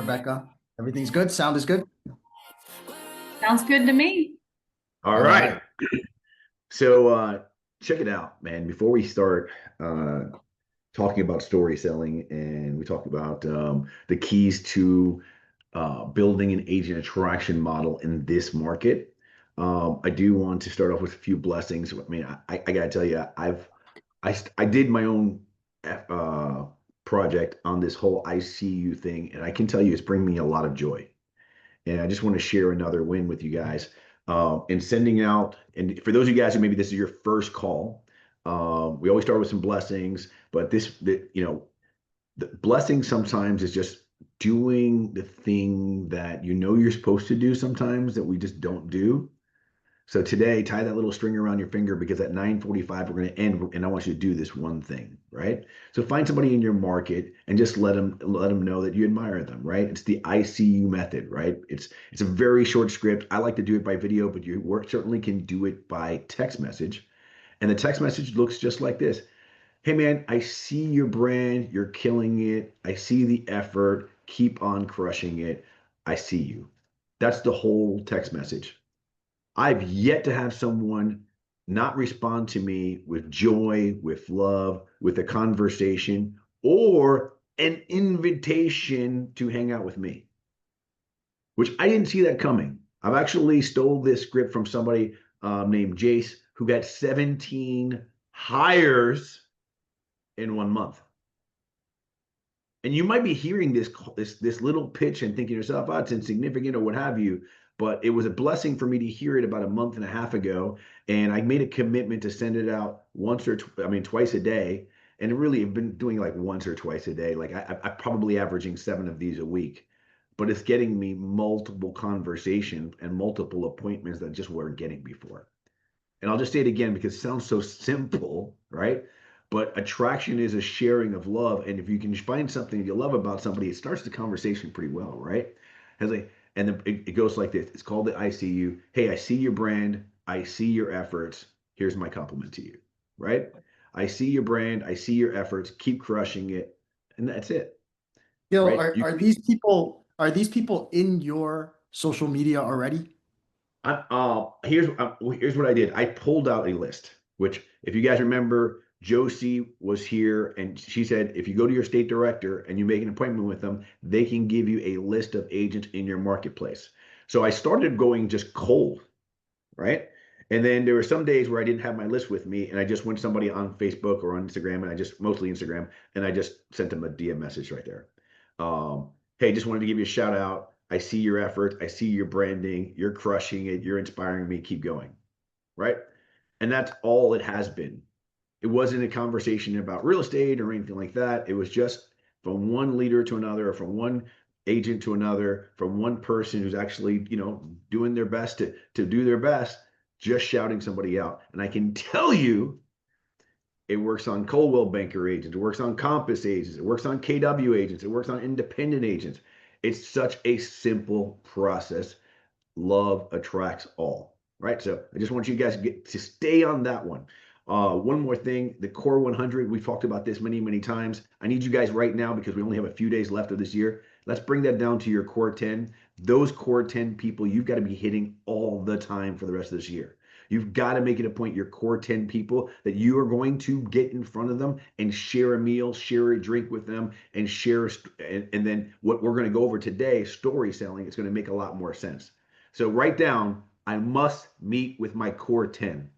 Rebecca? Everything's good? Sound is good? Sounds good to me. All right. So check it out, man. Before we start talking about story selling and we talk about the keys to building an agent attraction model in this market, I do want to start off with a few blessings. I mean, I gotta tell you, I did my own uh, project on this whole ICU thing, and I can tell you it's bringing me a lot of joy. And I just want to share another win with you guys in sending out. And for those of you guys who maybe this is your first call, we always start with some blessings, but the blessing sometimes is just doing the thing that you know you're supposed to do sometimes that we just don't do. So today, tie that little string around your finger because at 9:45 we're going to end, and I want you to do this one thing, right? So find somebody in your market and just let them know that you admire them, right? It's the ICU method, right? It's a very short script. I like to do it by video, but you certainly can do it by text message. And the text message looks just like this. Hey man, I see your brand, you're killing it. I see the effort. Keep on crushing it. I see you. That's the whole text message. I've yet to have someone not respond to me with joy, with love, with a conversation, or an invitation to hang out with me, which I didn't see that coming. I've actually stole this script from somebody named Jace who got 17 hires in 1 month. And you might be hearing this little pitch and thinking to yourself, oh, it's insignificant or what have you. But it was a blessing for me to hear it about a month and a half ago. And I made a commitment to send it out twice a day. And it really have been doing like once or twice a day. Like I'm probably averaging 7 of these a week. But it's getting me multiple conversations and multiple appointments that I just weren't getting before. And I'll just say it again because it sounds so simple, right? But attraction is a sharing of love. And if you can find something you love about somebody, it starts the conversation pretty well, right? It goes like this. It's called the ICU. Hey, I see your brand. I see your efforts. Here's my compliment to you, right? I see your brand. I see your efforts. Keep crushing it. And that's it, Gil, right? are these people in your social media already? Here's what I did. I pulled out a list, which if you guys remember, Josie was here and she said, if you go to your state director and you make an appointment with them, they can give you a list of agents in your marketplace. So I started going just cold, right? And then there were some days where I didn't have my list with me and I just went to somebody on Facebook or on Instagram mostly Instagram, and I just sent them a DM message right there. Hey, just wanted to give you a shout out. I see your effort. I see your branding. You're crushing it. You're inspiring me. Keep going. Right. And that's all it has been. It wasn't a conversation about real estate or anything like that. It was just from one leader to another, or from one agent to another, from one person who's actually, doing their best to do their best, just shouting somebody out. And I can tell you, it works on Coldwell Banker agents. It works on Compass agents. It works on KW agents. It works on independent agents. It's such a simple process. Love attracts all, right? So I just want you guys to stay on that one. One more thing, the core 100, we've talked about this many, many times. I need you guys right now because we only have a few days left of this year. Let's bring that down to your core 10. Those core 10 people, you've got to be hitting all the time for the rest of this year. You've got to make it a point, your core 10 people, that you are going to get in front of them and share a meal, share a drink with them, and and then what we're going to go over today, story selling, is going to make a lot more sense. So write down, I must meet with my core 10.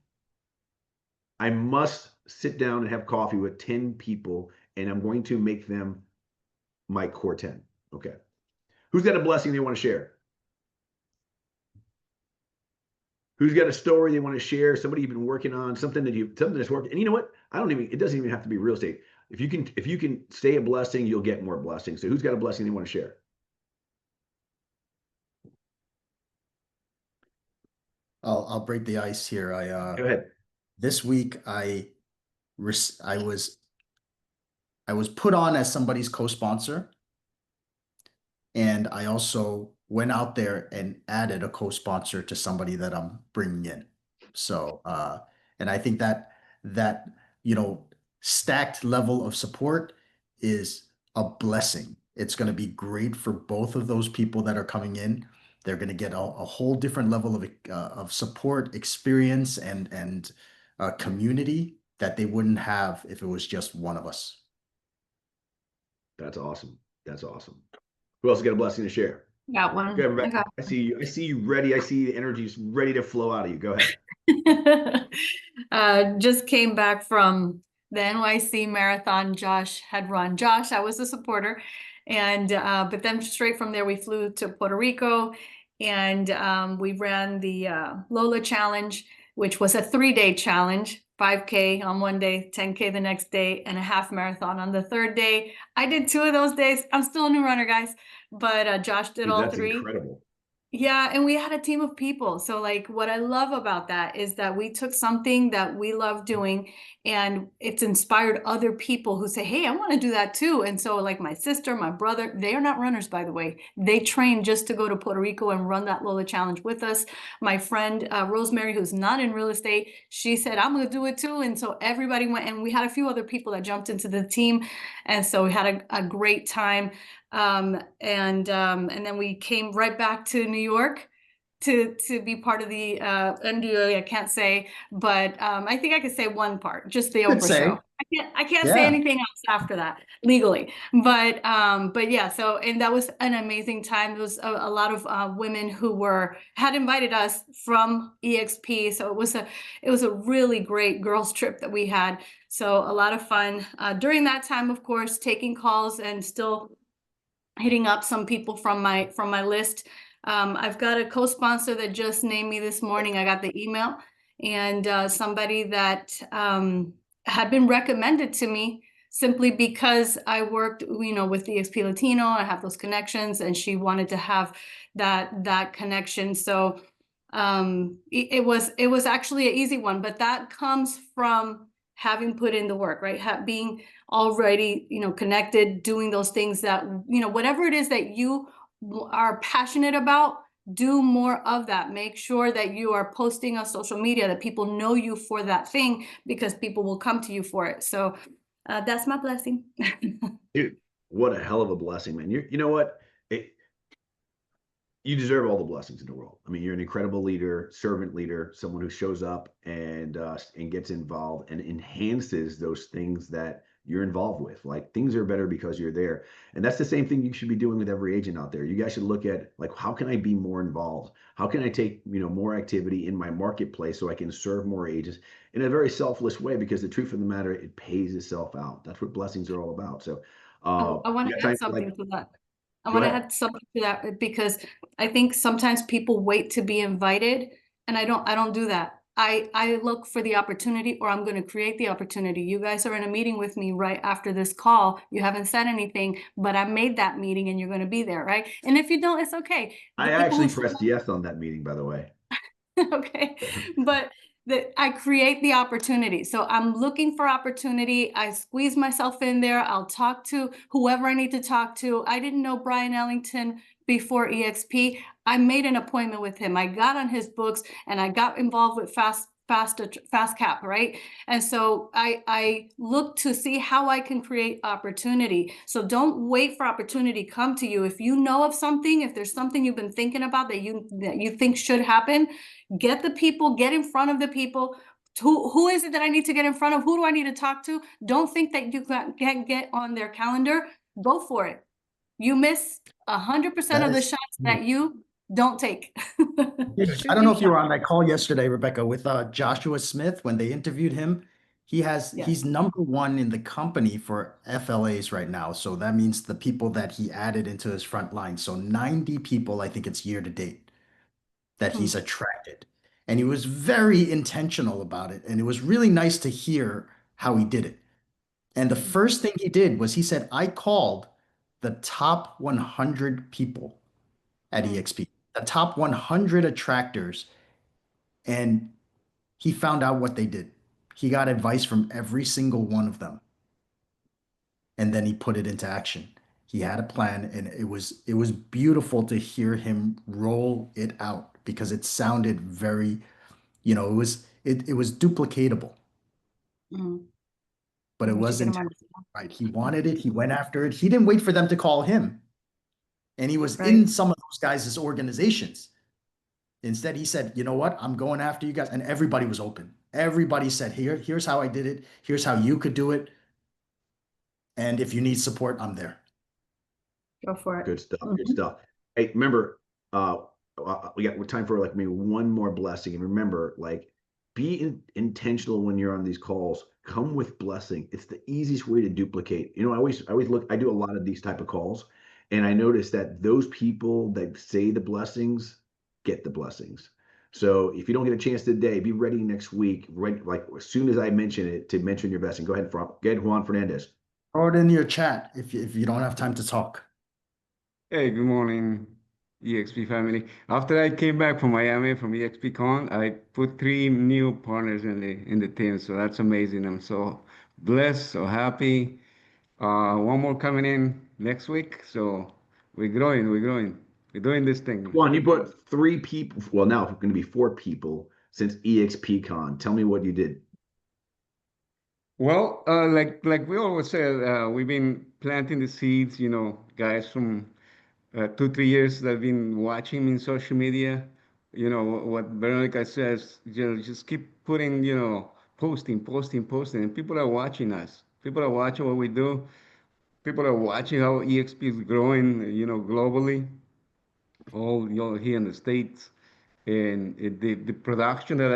I must sit down and have coffee with 10 people, and I'm going to make them my core 10. Okay. Who's got a blessing they want to share? Who's got a story they want to share? Somebody you've been working on, something that's worked. And you know what? It doesn't even have to be real estate. If you can say a blessing, you'll get more blessings. So who's got a blessing they want to share? I'll break the ice here. Go ahead. This week I was put on as somebody's co-sponsor, and I also went out there and added a co-sponsor to somebody that I'm bringing in. So, and I think that stacked level of support is a blessing. It's going to be great for both of those people that are coming in. They're going to get a whole different level of support, experience, and community that they wouldn't have if it was just one of us. That's awesome. That's awesome. Who else got a blessing to share? Got Go one. ahead, Rebecca. Okay. I see you. I see you ready. I see the energy's ready to flow out of you. Go ahead. Just came back from the NYC marathon Josh had run. Josh, I was a supporter. And but then straight from there we flew to Puerto Rico and we ran the Lola Challenge, which was a 3-day challenge, 5K on one day, 10K the next day, and a half marathon on the third day. I did 2 of those days. I'm still a new runner, guys, but Josh did Dude, all that's 3. incredible. Yeah, and we had a team of people. So like what I love about that is that we took something that we love doing and it's inspired other people who say, "Hey, I want to do that too." And so like my sister, my brother, they are not runners, by the way. They trained just to go to Puerto Rico and run that Lola Challenge with us. My friend Rosemary, who's not in real estate, she said, "I'm going to do it too." And so everybody went, and we had a few other people that jumped into the team. And so we had a great time. And then we came right back to New York to be part of the NDO. I can't say, but I think I could say one part, just the Could Oprah say, show. I can't say yeah. anything else after that legally. But yeah, so and that was an amazing time. There was a lot of women who had invited us from EXP, so it was a really great girls trip that we had. So a lot of fun during that time, of course, taking calls and still hitting up some people from my list. I've got a co-sponsor that just named me this morning. I got the email, and somebody that had been recommended to me simply because I worked, with the EXP Latino. I have those connections, and she wanted to have that connection. So it was actually an easy one, but that comes from having put in the work, right? Being already, connected, doing those things that, whatever it is that you are passionate about, do more of that. Make sure that you are posting on social media, that people know you for that thing, because people will come to you for it. So that's my blessing. Dude, what a hell of a blessing, man. You know what? You deserve all the blessings in the world. I mean, you're an incredible leader, servant leader, someone who shows up and gets involved and enhances those things that you're involved with. Like things are better because you're there. And that's the same thing you should be doing with every agent out there. You guys should look at like, how can I be more involved? How can I take, more activity in my marketplace so I can serve more agents in a very selfless way? Because the truth of the matter, it pays itself out. That's what blessings are all about. So I want you got to add time for like, something to that. I go want to ahead. add something to that because I think sometimes people wait to be invited, and I don't do that. I look for the opportunity, or I'm going to create the opportunity. You guys are in a meeting with me right after this call. You haven't said anything, but I made that meeting and you're going to be there, right? And if you don't, it's okay. The I people actually who show pressed yes on that meeting, by the way. okay, but I create the opportunity. So I'm looking for opportunity. I squeeze myself in there. I'll talk to whoever I need to talk to. I didn't know Brian Ellington before EXP. I made an appointment with him. I got on his books and I got involved with fast cap, right? And so I look to see how I can create opportunity. So don't wait for opportunity to come to you. If you know of something, if there's something you've been thinking about that you think should happen, get the people, get in front of the people. Who is it that I need to get in front of? Who do I need to talk to? Don't think that you can't get on their calendar. Go for it. You miss 100% That of the is. shots that you don't take. I Shoot don't your know if you shot. were on that call yesterday, Rebecca, with Joshua Smith when they interviewed him. Yeah. He's #1 in the company for FLAs right now. So that means the people that he added into his front line. So 90 people, I think it's year to date, that Hmm. he's attracted. And he was very intentional about it. And it was really nice to hear how he did it. And the first thing he did was he said, I called the top 100 people at Hmm. EXP, the top 100 attractors, and he found out what they did. He got advice from every single one of them, and then he put it into action. He had a plan, and it was beautiful to hear him roll it out because it sounded very, it was duplicatable. Hmm. but it We should get him wasn't on the phone. right. He wanted it. He went after it. He didn't wait for them to call him. And he was Right. in some of those guys' organizations. Instead, he said, you know what? I'm going after you guys. And everybody was open. Everybody said, here's how I did it. Here's how you could do it. And if you need support, I'm there. Go for it. Good stuff. Good Mhm. stuff. Hey, remember, we got time for like maybe one more blessing. And remember, like, be intentional when you're on these calls. Come with blessing. It's the easiest way to duplicate. You know, I always look. I do a lot of these type of calls, and I notice that those people that say the blessings get the blessings. So if you don't get a chance today, be ready next week. Right, like as soon as I mention it, to mention your blessing. Go ahead, Juan Fernandez. Throw it in your chat if you don't have time to talk. Hey, good morning, EXP family. After I came back from Miami from EXP Con, I put 3 new partners in the team, so that's amazing. I'm so blessed, so happy. One more coming in next week, so we're doing this thing. Juan, you put 3 people. Well, now it's going to be 4 people since EXPCon. Tell me what you did. Well, like we always say, we've been planting the seeds. Guys from 2, 3 years that I've been watching in social media. What Veronica says, just keep putting, posting, posting, posting, and people are watching us. People are watching what we do. People are watching how EXP is growing, globally, all, here in the States. And the production that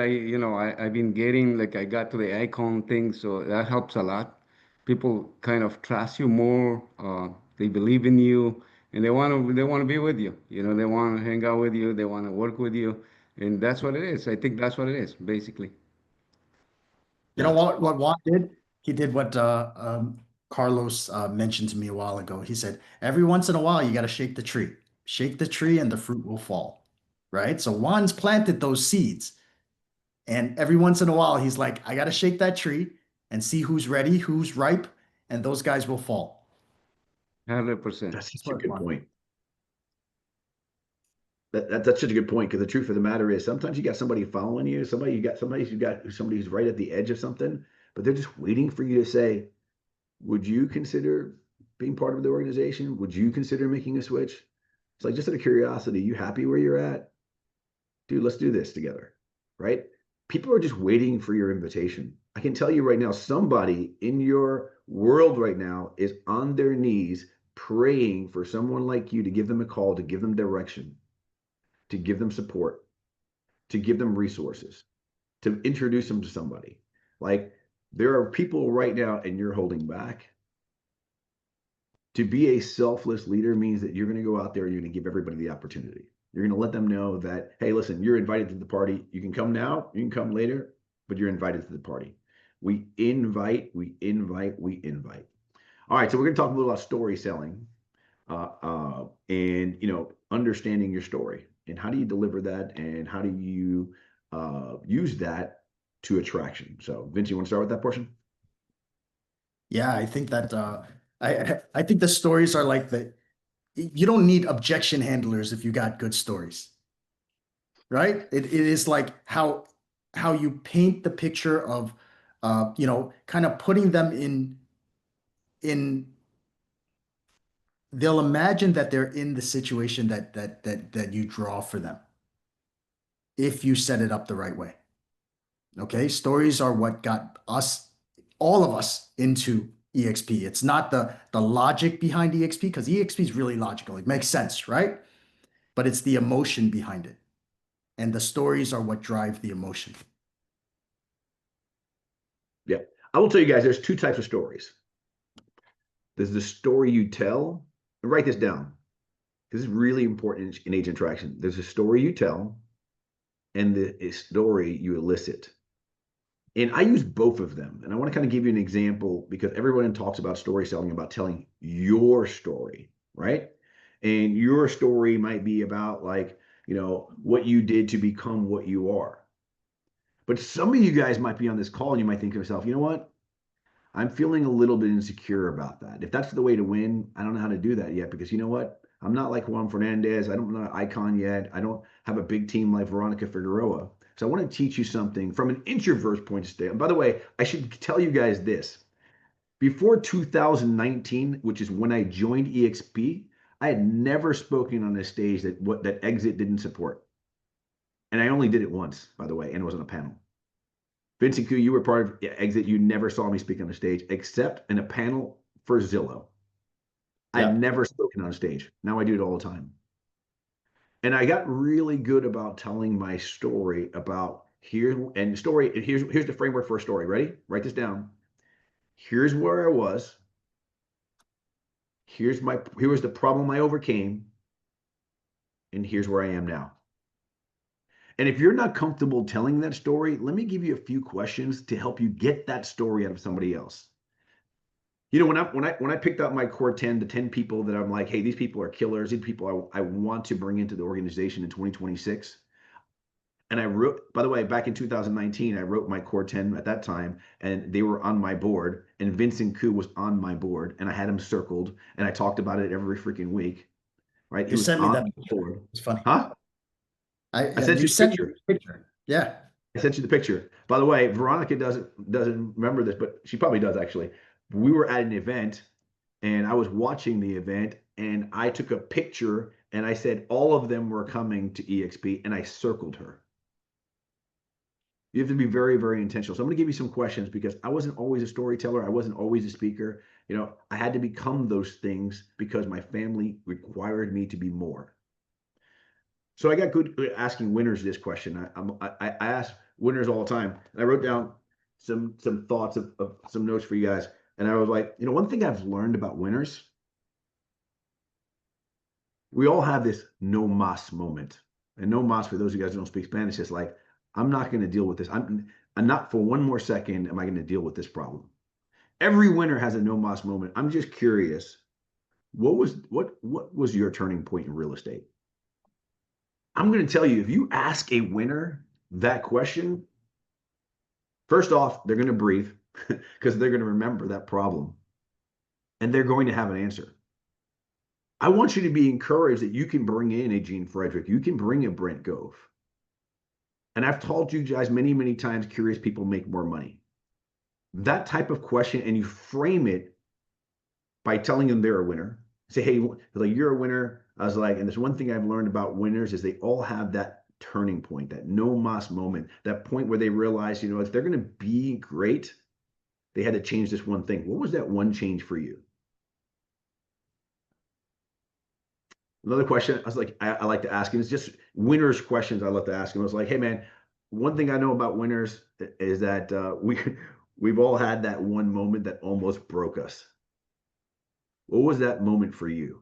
I've been getting, like I got to the icon thing, so that helps a lot. People kind of trust you more. They believe in you, and they want to be with you. They want to hang out with you. They want to work with you, and that's what it is. I think that's what it is, basically. You know That's what Juan did? He did what Carlos mentioned to me a while ago. He said, every once in a while, you got to shake the tree. Shake the tree and the fruit will fall. Right? So Juan's planted those seeds. And every once in a while, he's like, I got to shake that tree and see who's ready, who's ripe, and those guys will fall. 100%. that's That's such a what good Juan. point. That's such a good point, because the truth of the matter is sometimes you got somebody following you, somebody who's right at the edge of something, but they're just waiting for you to say, would you consider being part of the organization? Would you consider making a switch? It's like, just out of curiosity, you happy where you're at? Dude, let's do this together, right? People are just waiting for your invitation. I can tell you right now, somebody in your world right now is on their knees praying for someone like you to give them a call, to give them direction, to give them support, to give them resources, to introduce them to somebody. Like, there are people right now, and you're holding back. To be a selfless leader means that you're going to go out there and you're going to give everybody the opportunity. You're going to let them know that, hey, listen, you're invited to the party. You can come now, you can come later, but you're invited to the party. We invite, we invite, we invite. All right, so we're going to talk a little about story selling, and understanding your story, and how do you deliver that, and how do you use that to attraction. So, Vince, you want to start with that portion? Yeah, I think that I think the stories are like you don't need objection handlers if you got good stories, right? It is like how you paint the picture of kind of putting them in they'll imagine that they're in the situation that you draw for them if you set it up the right way. Okay, stories are what got us, all of us, into EXP. It's not the logic behind EXP, because EXP is really logical. It makes sense, right? But it's the emotion behind it. And the stories are what drive the emotion. Yeah. I will tell you guys, there's 2 types of stories. There's the story you tell, and write this down. This is really important in agent interaction. There's a story you tell and the story you elicit. And I use both of them. And I want to kind of give you an example, because everyone talks about story selling, about telling your story, right? And your story might be about, like, what you did to become what you are. But some of you guys might be on this call and you might think to yourself, you know what? I'm feeling a little bit insecure about that. If that's the way to win, I don't know how to do that yet, because you know what? I'm not like Juan Fernandez. I don't know icon yet. I don't have a big team like Veronica Figueroa. So I want to teach you something from an introvert's point of view. And by the way, I should tell you guys this. Before 2019, which is when I joined EXP, I had never spoken on a stage that Exit didn't support. And I only did it once, by the way, and it was on a panel. Vincent Q, you were part of Exit. You never saw me speak on a stage except in a panel for Zillow. Yeah. I'd never spoken on stage. Now I do it all the time. And I got really good about telling my story about here's the framework for a story. Ready? Write this down. Here's where I was. Here was the problem I overcame. And here's where I am now. And if you're not comfortable telling that story, let me give you a few questions to help you get that story out of somebody else. You know, when I picked out my core 10, the 10 people that I'm like, hey, these people are killers, these people I want to bring into the organization in 2026. And I wrote, by the way, back in 2019, I wrote my core 10 at that time, and they were on my board, and Vincent Koo was on my board, and I had him circled, and I talked about it every freaking week, right? He You was sent me on that the picture. board. It's funny. Huh? I sent you you the sent me picture. the picture. Yeah. I sent you the picture. By the way, Veronica doesn't remember this, but she probably does actually. We were at an event, and I was watching the event, and I took a picture, and I said all of them were coming to EXP, and I circled her. You have to be very, very intentional. So I'm going to give you some questions because I wasn't always a storyteller. I wasn't always a speaker. You know, I had to become those things because my family required me to be more. So I got good at asking winners this question. I ask winners all the time. And I wrote down some thoughts of some notes for you guys. And I was like, you know, one thing I've learned about winners, we all have this no mas moment. And no mas, for those of you guys who don't speak Spanish, is like, I'm not going to deal with this. I'm not for one more second am I going to deal with this problem. Every winner has a no mas moment. I'm just curious, what was your turning point in real estate? I'm going to tell you, if you ask a winner that question, first off, they're going to breathe because they're going to remember that problem and they're going to have an answer. I want you to be encouraged that you can bring in a Gene Frederick, you can bring a Brent Gove. And I've told you guys many, many times, curious people make more money. That type of question, and you frame it by telling them they're a winner. Say, hey, like, you're a winner. I was like, and there's one thing I've learned about winners is they all have that turning point, that no mas moment, that point where they realize, you know, if they're going to be great, they had to change this one thing. What was that one change for you? Another question I was like, I like to ask, and it's just winners questions I love to ask. And I was like, hey man, one thing I know about winners is that we've all had that one moment that almost broke us. What was that moment for you?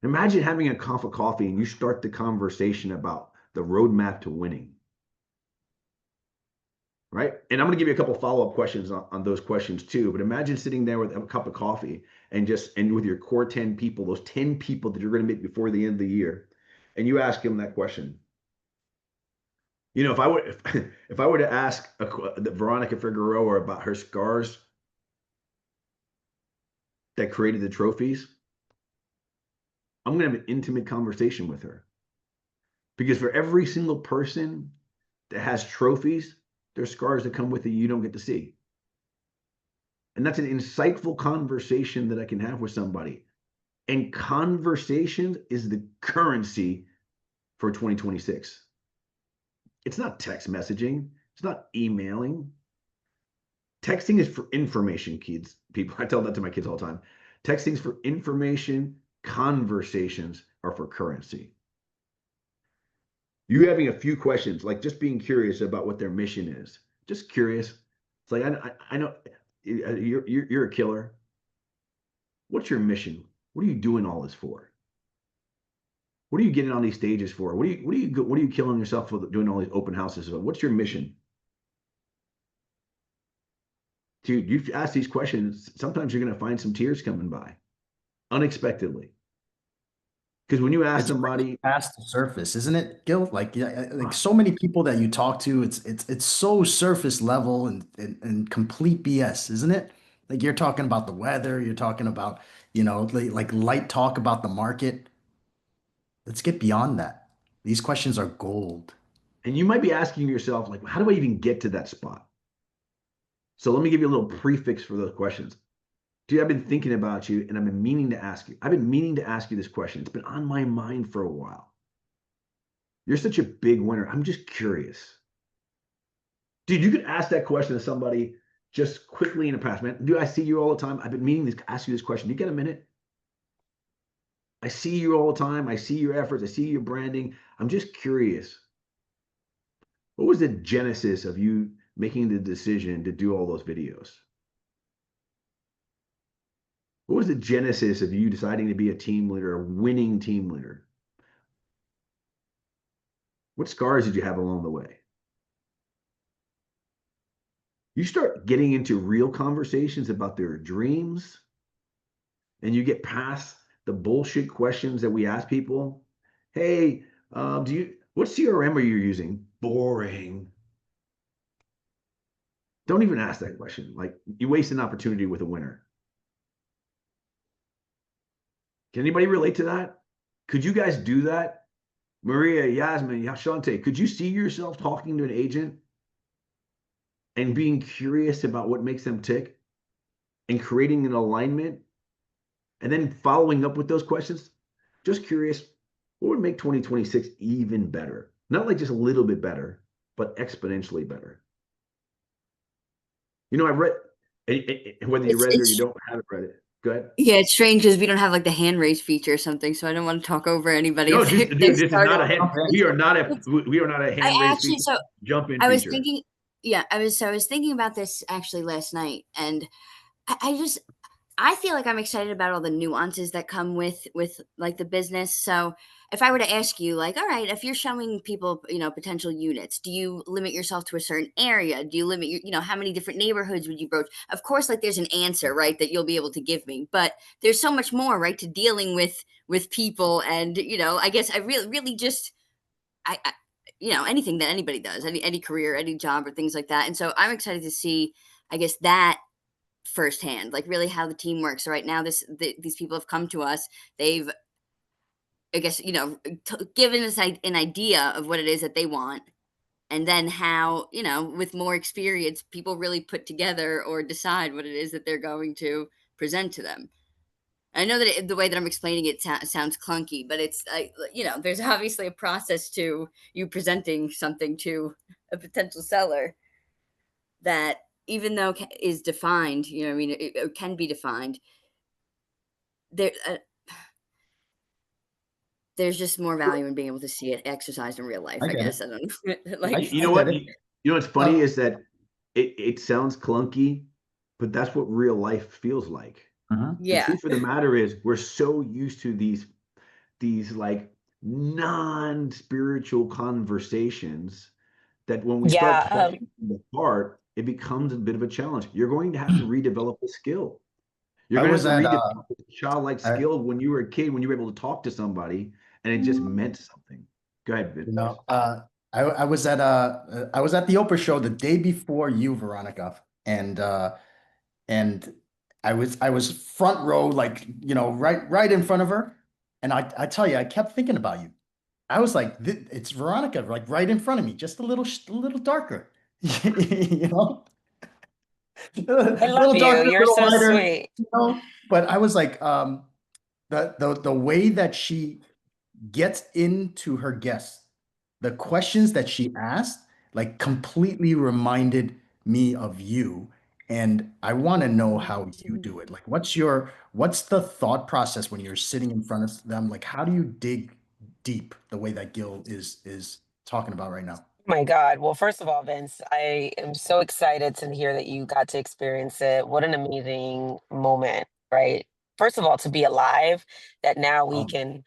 Imagine having a cup of coffee and you start the conversation about the roadmap to winning. Right? And I'm going to give you a couple follow-up questions on those questions too. But imagine sitting there with a cup of coffee and with your core 10 people, those 10 people that you're going to meet before the end of the year, and you ask them that question. You know, if I were to ask Veronica Figueroa about her scars that created the trophies, I'm going to have an intimate conversation with her. Because for every single person that has trophies, there's scars that come with it you don't get to see. And that's an insightful conversation that I can have with somebody. And conversations is the currency for 2026. It's not text messaging. It's not emailing. Texting is for information, kids. People, I tell that to my kids all the time. Texting is for information. Conversations are for currency. You having a few questions, like just being curious about what their mission is. Just curious. It's like, I know you're a killer. What's your mission? What are you doing all this for? What are you getting on these stages for? What are you killing yourself for doing all these open houses for? What's your mission? Dude, you ask these questions, sometimes you're going to find some tears coming by unexpectedly. Because when you ask somebody past the surface, isn't it, Gil? Like, yeah, like so many people that you talk to, it's so surface level and complete BS, isn't it? Like you're talking about the weather, you're talking about, you know, like light talk about the market. Let's get beyond that. These questions are gold. and you might be asking yourself, like, how do I even get to that spot? So let me give you a little prefix for those questions. Dude, I've been thinking about you and I've been meaning to ask you. I've been meaning to ask you this question. It's been on my mind for a while. You're such a big winner. I'm just curious. Dude, you could ask that question to somebody just quickly in the past, man. Dude, I see you all the time. I've been meaning to ask you this question. Do you get a minute? I see you all the time. I see your efforts. I see your branding. I'm just curious. What was the genesis of you making the decision to do all those videos? What was the genesis of you deciding to be a team leader, a winning team leader? What scars did you have along the way? You start getting into real conversations about their dreams, and you get past the bullshit questions that we ask people. Hey, what CRM are you using? Boring. Don't even ask that question. Like, you waste an opportunity with a winner. Can anybody relate to that? Could you guys do that? Maria, Yasmin, Yashante, could you see yourself talking to an agent and being curious about what makes them tick and creating an alignment and then following up with those questions? Just curious, what would make 2026 even better? Not like just a little bit better, but exponentially better. You know, I've read, whether you read it or you don't haven't read it. Go ahead. Yeah, it's strange because we don't have like the hand raise feature or something, so I don't want to talk over anybody. No, if dude, they this is not a started. hand. We are not a hand raise Actually, feature. so Jump in I was feature. thinking, yeah, I was thinking about this actually last night, and I feel like I'm excited about all the nuances that come with like the business. So if I were to ask you, like, all right, if you're showing people, potential units, do you limit yourself to a certain area? Do you limit your, how many different neighborhoods would you broach? Of course, like there's an answer, right, that you'll be able to give me, but there's so much more, right, to dealing with people, and I guess I really just I anything that anybody does, any career, any job, or things like that, and so I'm excited to see, I guess, that firsthand, like really how the team works. So right now, these people have come to us. They've, I guess, given us an idea of what it is that they want, and then how, with more experience, people really put together or decide what it is that they're going to present to them. I know that the way that I'm explaining it sounds clunky, but it's like, there's obviously a process to you presenting something to a potential seller that, even though is defined, I mean, it can be defined. There, there's just more value in being able to see it exercised in real life. I I get guess it. I don't know. I, like, You know I what? get it. You know what's funny Uh, is that it sounds clunky, but that's what real life feels like. mhm. The yeah, truth of the matter is we're so used to these like non-spiritual conversations that when we start Yeah, talking apart, it becomes a bit of a challenge. You're going to have to redevelop a skill. You're I going to have was to at redevelop a childlike I, skill when you were a kid, when you were able to talk to somebody and it just meant something. Go ahead, you Vince. know, I was at the Oprah show the day before you, Veronica, and I was front row, like, right in front of her, and I tell you, I kept thinking about you. I was like, it's Veronica, like right in front of me, just a little darker, you know, I a love little you. darker, a You're little so lighter, sweet. But I was like, the way that she gets into her guests, the questions that she asked, like completely reminded me of you. And I want to know how you do it. Like, what's the thought process when you're sitting in front of them? Like, how do you dig deep the way that Gil is talking about right now? My God. Well, first of all, Vince, I am so excited to hear that you got to experience it. What an amazing moment, right? First of all, to be alive, that now we Oh, can,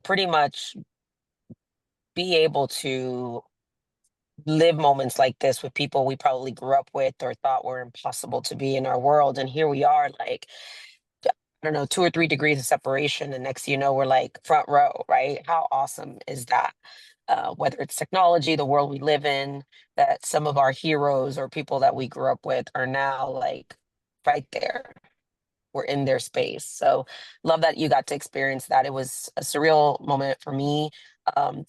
pretty much be able to live moments like this with people we probably grew up with or thought were impossible to be in our world. And here we are, like, I don't know, 2 or 3 degrees of separation. And next, we're like front row, right? How awesome is that? Whether it's technology, the world we live in, that some of our heroes or people that we grew up with are now like right there. We're in their space. So love that you got to experience that. It was a surreal moment for me.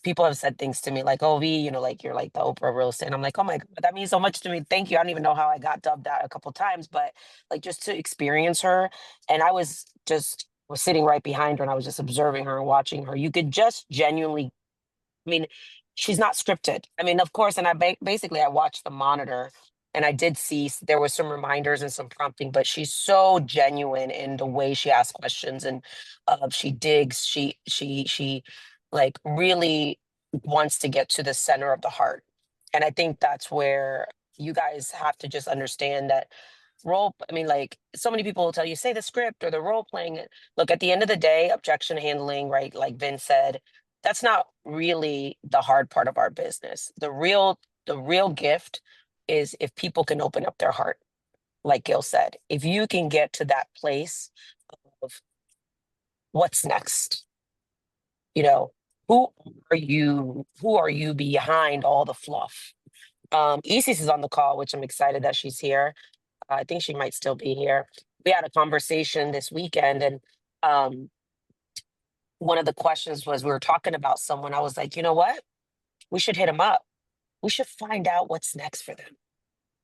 People have said things to me like, "Oh, V, like you're like the Oprah of real estate." And I'm like, "Oh my God, that means so much to me. Thank you." I don't even know how I got dubbed that a couple times, but like just to experience her, and I was sitting right behind her, and I was just observing her and watching her. You could just genuinely, I mean, she's not scripted. I mean, of course, and basically I watched the monitor, and I did see there was some reminders and some prompting, but she's so genuine in the way she asks questions, and she digs. She like really wants to get to the center of the heart, and I think that's where you guys have to just understand that I mean, like so many people will tell you, say the script or the role playing it. Look, at the end of the day, objection handling, right? Like Vince said, that's not really the hard part of our business. The real gift is if people can open up their heart, like Gil said. If you can get to that place of what's next, you know, who who are you behind all the fluff? Isis is on the call, which I'm excited that she's here. I think she might still be here. We had a conversation this weekend, and um, one of the questions was we were talking about someone. I was like, you know what? We should hit them up. We should find out what's next for them.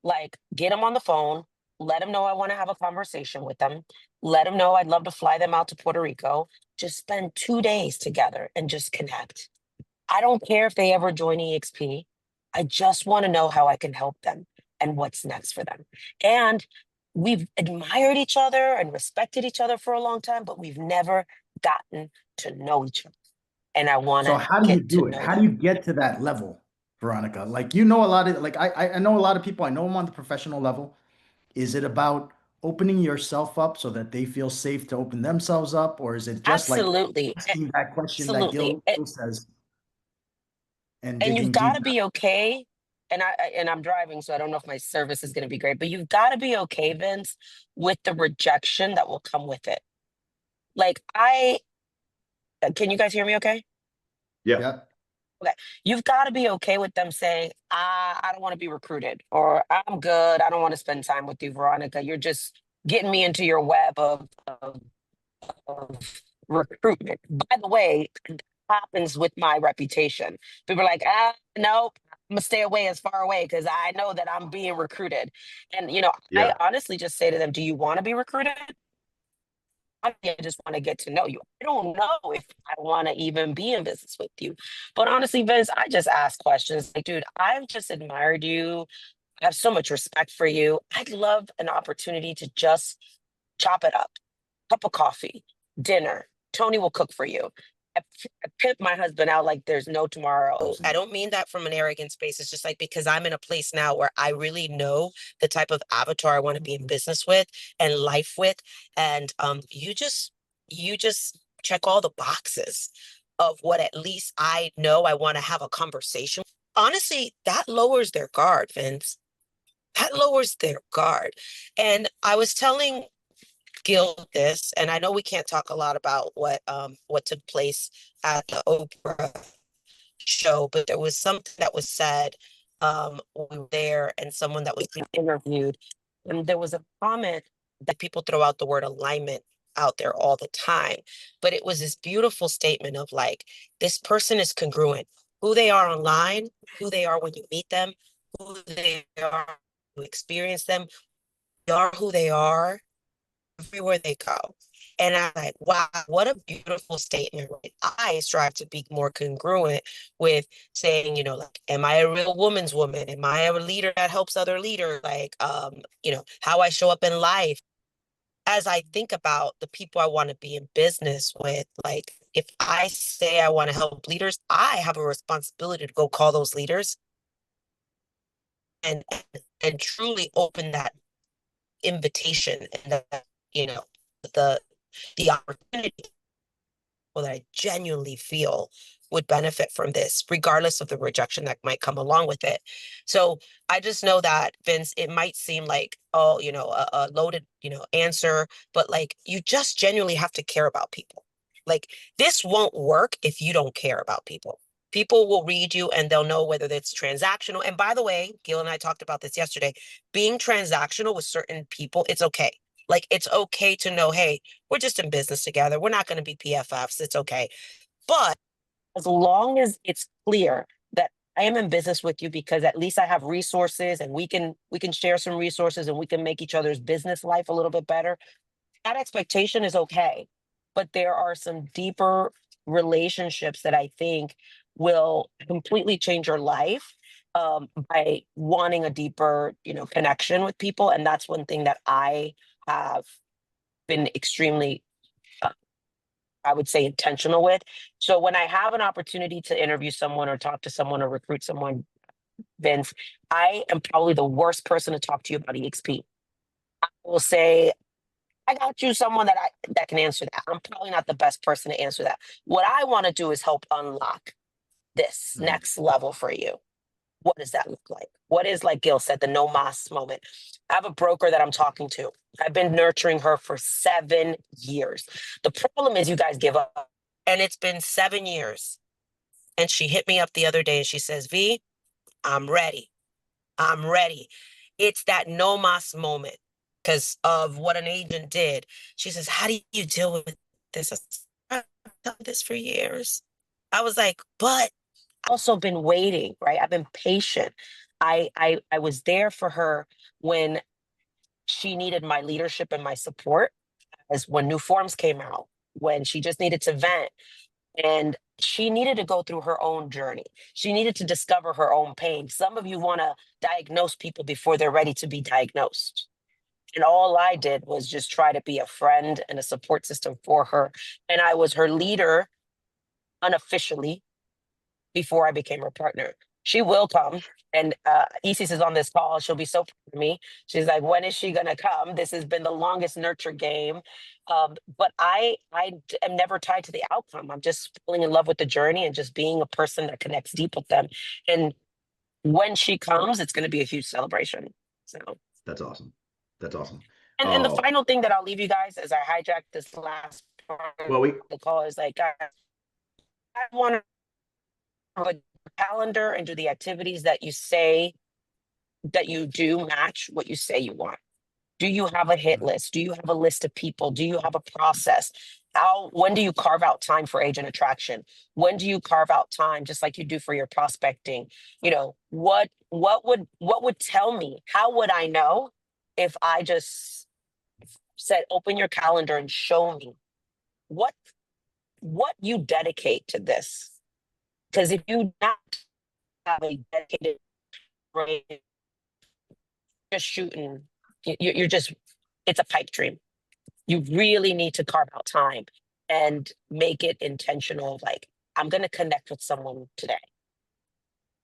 Like, get them on the phone, let them know I want to have a conversation with them, let them know I'd love to fly them out to Puerto Rico, just spend 2 days together and just connect. I don't care if they ever join EXP. I just want to know how I can help them and what's next for them. And we've admired each other and respected each other for a long time, but we've never gotten to know each other. And I want So to how do you get to do it? know How do them. you get to that level, Veronica? Like you know a lot of like I know a lot of people. I know them on the professional level. Is it about opening yourself up so that they feel safe to open themselves up, or is it just like Absolutely. asking that question that Absolutely. Gil says and And you've digging got deep? to be okay. And I'm driving, so I don't know if my service is going to be great, but you've got to be okay, Vince, with the rejection that will come with it. Like can you guys hear me okay? Yeah. Yeah. Okay. You've got to be okay with them saying, I don't want to be recruited, or I'm good. I don't want to spend time with you, Veronica. You're just getting me into your web of recruitment. By the way, it happens with my reputation. People are like, nope, I'm gonna stay away as far away because I know that I'm being recruited. And I Yeah. honestly just say to them, do you want to be recruited? I just want to get to know you. I don't know if I want to even be in business with you. But honestly, Vince, I just ask questions like, dude, I've just admired you. I have so much respect for you. I'd love an opportunity to just chop it up, cup of coffee, dinner. Tony will cook for you. I pimp my husband out like there's no tomorrow. I don't mean that from an arrogant space. It's just like because I'm in a place now where I really know the type of avatar I want to be in business with and life with. And you just check all the boxes of what at least I know I want to have a conversation. Honestly, that lowers their guard, Vince. That lowers their guard. And I was telling Gil this, and I know we can't talk a lot about what took place at the Oprah show, but there was something that was said when we were there, and someone that was being interviewed, and there was a comment that people throw out the word alignment out there all the time, but it was this beautiful statement of like this person is congruent, who they are online, who they are when you meet them, who they are, you experience them, they are who they are everywhere they go. And I'm like, wow, what a beautiful statement. Right? I strive to be more congruent with saying, like, am I a real woman's woman? Am I a leader that helps other leaders? Like, how I show up in life. As I think about the people I want to be in business with, like, if I say I want to help leaders, I have a responsibility to go call those leaders and and truly open that invitation and the the opportunity that I genuinely feel would benefit from this, regardless of the rejection that might come along with it. So I just know that, Vince, it might seem like, oh, a loaded, answer, but like you just genuinely have to care about people. Like this won't work if you don't care about people. People will read you and they'll know whether it's transactional. And by the way, Gil and I talked about this yesterday. Being transactional with certain people, it's okay. Like it's okay to know, hey, we're just in business together. We're not going to be PFFs. It's okay. But as long as it's clear that I am in business with you because at least I have resources and we can share some resources and we can make each other's business life a little bit better. That expectation is okay. But there are some deeper relationships that I think will completely change your life by wanting a deeper, connection with people. And that's one thing that I have been extremely, I would say, intentional with. So when I have an opportunity to interview someone or talk to someone or recruit someone, Vince, I am probably the worst person to talk to you about EXP. I will say, I got you someone that can answer that. I'm probably not the best person to answer that. What I want to do is help unlock this next level for you. What does that look like? What is, like Gil said, the no mas moment? I have a broker that I'm talking to. I've been nurturing her for 7 years. The problem is you guys give up. And it's been 7 years. And she hit me up the other day and she says, V, I'm ready. I'm ready. It's that no mas moment because of what an agent did. She says, how do you deal with this? I've done this for years. I was like, but also been waiting, right? I've been patient. I was there for her when she needed my leadership and my support, as when new forms came out, when she just needed to vent. And she needed to go through her own journey. She needed to discover her own pain. Some of you want to diagnose people before they're ready to be diagnosed. And all I did was just try to be a friend and a support system for her. And I was her leader unofficially before I became her partner. She will come. And Isis is on this call. She'll be so proud of me. She's like, when is she going to come? This has been the longest nurture game. But I am never tied to the outcome. I'm just falling in love with the journey and just being a person that connects deep with them. And when she comes, it's going to be a huge celebration. So That's awesome. That's awesome. and the final thing that I'll leave you guys as I hijack this last part Well, of the call is like, guys, I want to have a calendar and do the activities that you say that you do match what you say you want. Do you have a hit list? Do you have a list of people? Do you have a process? When do you carve out time for agent attraction? When do you carve out time, just like you do for your prospecting? What would tell me? How would I know if I just said, open your calendar and show me what you dedicate to this? Because if you not have a dedicated brain, just shooting, you're just, it's a pipe dream. You really need to carve out time and make it intentional. Like, I'm going to connect with someone today,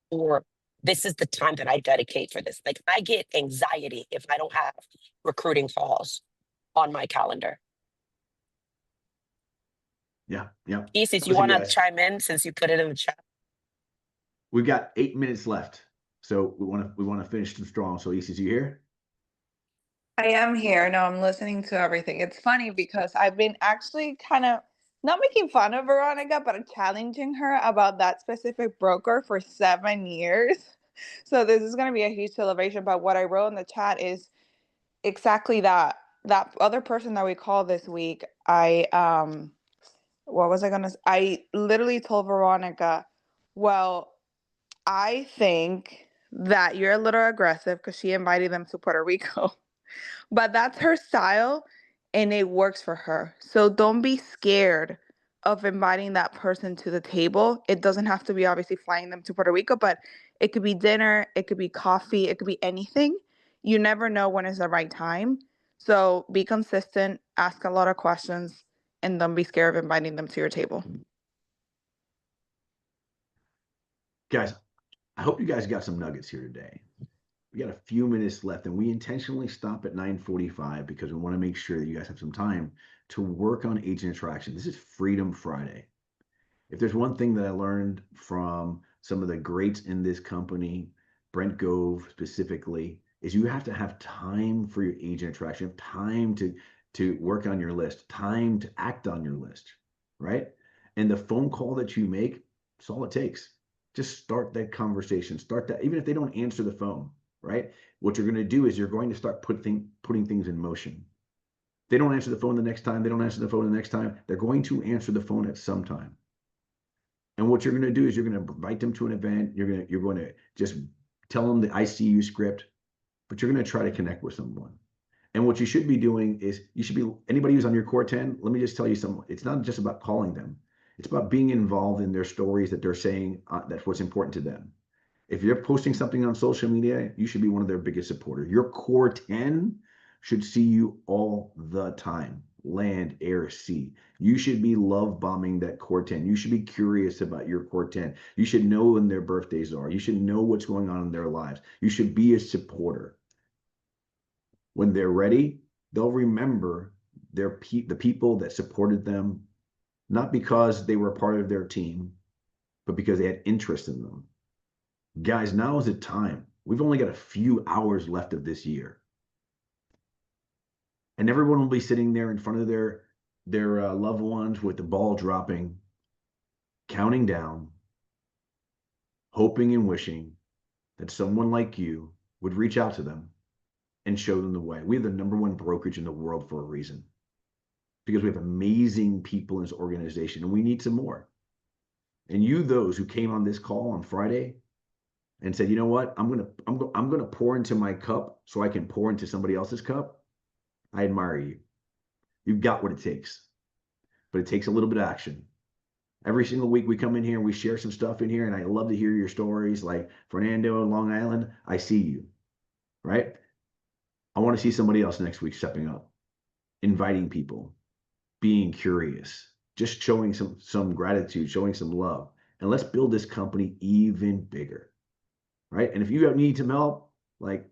or this is the time that I dedicate for this. Like, I get anxiety if I don't have recruiting calls on my calendar. Yeah. Isis, you want to chime in since you put it in the chat? We've got 8 minutes left, so we want to finish strong. So Isis, you here? I am here. No, I'm listening to everything. It's funny because I've been actually kind of not making fun of Veronica, but challenging her about that specific broker for 7 years. So this is going to be a huge celebration. But what I wrote in the chat is exactly that. That other person that we called this week, what was I going to, I literally told Veronica, well, I think that you're a little aggressive because she invited them to Puerto Rico. But that's her style and it works for her. So don't be scared of inviting that person to the table. It doesn't have to be obviously flying them to Puerto Rico, but it could be dinner, it could be coffee, it could be anything. You never know when is the right time. So be consistent, ask a lot of questions, and don't be scared of inviting them to your table. Guys, I hope you guys got some nuggets here today. We got a few minutes left, and we intentionally stop at 9:45 because we want to make sure that you guys have some time to work on agent attraction. This is Freedom Friday. If there's one thing that I learned from some of the greats in this company, Brent Gove specifically, is you have to have time for your agent attraction, you have time to work on your list, time to act on your list, right? And the phone call that you make, that's all it takes. Just start that conversation. Start that, even if they don't answer the phone, right? What you're going to do is you're going to start putting things in motion. They don't answer the phone the next time. They don't answer the phone the next time. They're going to answer the phone at some time. And what you're going to do is you're going to invite them to an event. You're going to just tell them the ICU script, but you're going to try to connect with someone. And what you should be doing is anybody who's on your core 10, let me just tell you something. It's not just about calling them. It's about being involved in their stories that they're saying, that's what's important to them. If you're posting something on social media, you should be one of their biggest supporters. Your core 10 should see you all the time, land, air, sea. You should be love bombing that core 10. You should be curious about your core 10. You should know when their birthdays are. You should know what's going on in their lives. You should be a supporter. When they're ready, they'll remember the people that supported them, not because they were a part of their team, but because they had interest in them. Guys, now is the time. We've only got a few hours left of this year. And everyone will be sitting there in front of their loved ones with the ball dropping, counting down, hoping and wishing that someone like you would reach out to them and show them the way. We have the #1 brokerage in the world for a reason, because we have amazing people in this organization, and we need some more. And you, those who came on this call on Friday and said, you know what, I'm gonna pour into my cup so I can pour into somebody else's cup, I admire you. You've got what it takes, but it takes a little bit of action. Every single week we come in here and we share some stuff in here, and I love to hear your stories. Like Fernando in Long Island, I see you, right? I want to see somebody else next week stepping up, inviting people, being curious, just showing some gratitude, showing some love. And let's build this company even bigger, right? And if you need some help, like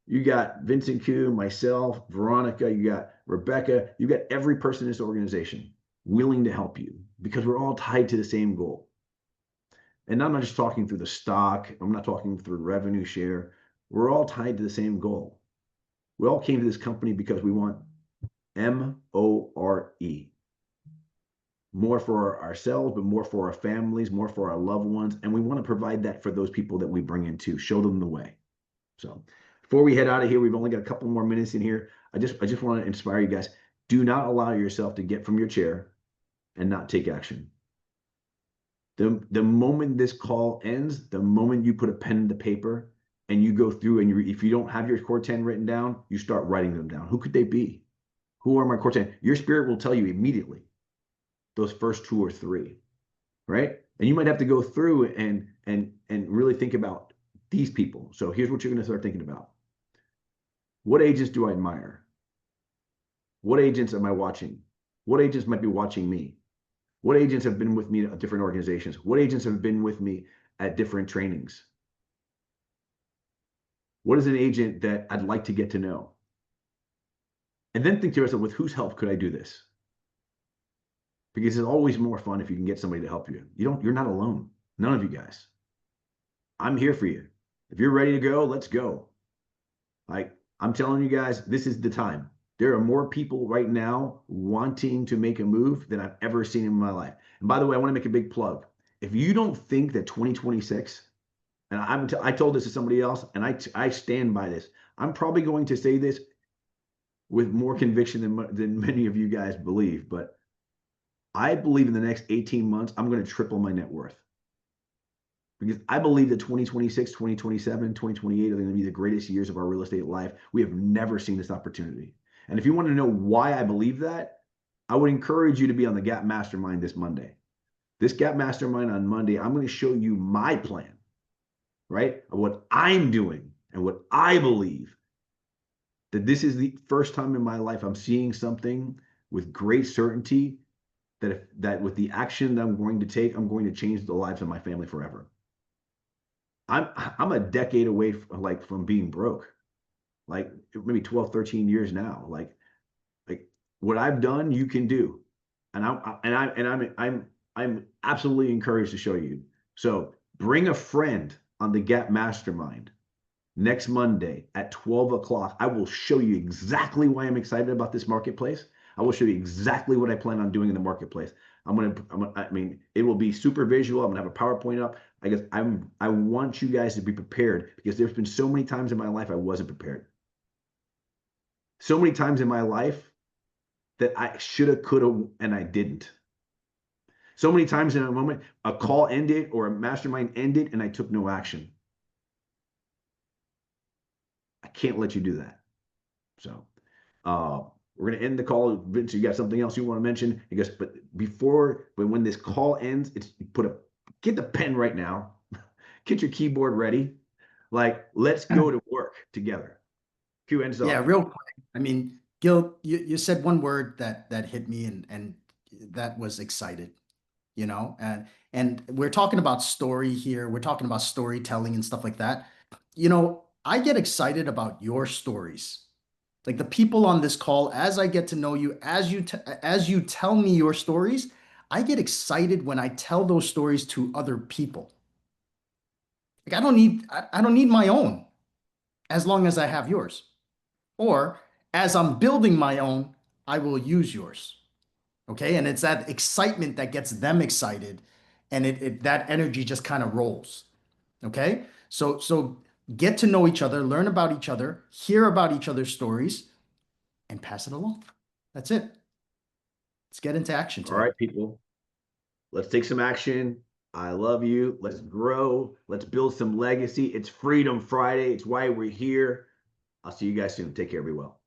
you got Vincent Q, myself, Veronica, you got Rebecca, you got every person in this organization willing to help you, because we're all tied to the same goal. And I'm not just talking through the stock. I'm not talking through revenue share. We're all tied to the same goal. We all came to this company because we want MORE. More for ourselves, but more for our families, more for our loved ones. And we want to provide that for those people that we bring in too, show them the way. So before we head out of here, we've only got a couple more minutes in here. I just want to inspire you guys. Do not allow yourself to get from your chair and not take action. The moment this call ends, the moment you put a pen to paper and you go through and if you don't have your core 10 written down, you start writing them down. Who could they be? Who are my core 10? Your spirit will tell you immediately those first 2 or 3, right? And you might have to go through and really think about these people. So here's what you're going to start thinking about. What agents do I admire? What agents am I watching? What agents might be watching me? What agents have been with me at different organizations? What agents have been with me at different trainings? What is an agent that I'd like to get to know? And then think to yourself, with whose help could I do this? Because it's always more fun if you can get somebody to help you. You're not alone. None of you guys. I'm here for you. If you're ready to go, let's go. Like I'm telling you guys, this is the time. There are more people right now wanting to make a move than I've ever seen in my life. And by the way, I want to make a big plug. If you don't think that 2026, and I told this to somebody else, and I stand by this. I'm probably going to say this with more conviction than many of you guys believe, but I believe in the next 18 months, I'm going to triple my net worth. Because I believe that 2026, 2027, 2028 are going to be the greatest years of our real estate life. We have never seen this opportunity. And if you want to know why I believe that, I would encourage you to be on the Gap Mastermind this Monday. This Gap Mastermind on Monday, I'm going to show you my plan, right? Of what I'm doing and what I believe. That this is the first time in my life I'm seeing something with great certainty that with the action that I'm going to take, I'm going to change the lives of my family forever. I'm a decade away from being broke, like maybe 12, 13 years now. Like what I've done, you can do, and I'm absolutely encouraged to show you. So bring a friend on the Gap Mastermind next Monday at 12 o'clock. I will show you exactly why I'm excited about this marketplace. I will show you exactly what I plan on doing in the marketplace. I mean, it will be super visual. I'm gonna have a PowerPoint up. I want you guys to be prepared, because there's been so many times in my life I wasn't prepared. So many times in my life that I shoulda, coulda, and I didn't. So many times in a moment, a call ended or a mastermind ended and I took no action. I can't let you do that. So we're going to end the call. Vince, you got something else you want to mention? He goes, but when this call ends, get the pen right now, get your keyboard ready. Like, let's go to work together. Q ends off. Yeah, real quick. I mean, Gil, you said one word that hit me, and that was excited, you know, and we're talking about story here. We're talking about storytelling and stuff like that. You know, I get excited about your stories. Like the people on this call, as I get to know you, as you tell me your stories, I get excited when I tell those stories to other people. Like I don't need my own as long as I have yours. Or as I'm building my own, I will use yours. Okay. And it's that excitement that gets them excited. And that energy just kind of rolls. Okay. So get to know each other, learn about each other, hear about each other's stories, and pass it along. That's it. Let's get into action All today. right, people. Let's take some action. I love you. Let's grow. Let's build some legacy. It's Freedom Friday. It's why we're here. I'll see you guys soon. Take care. Be well.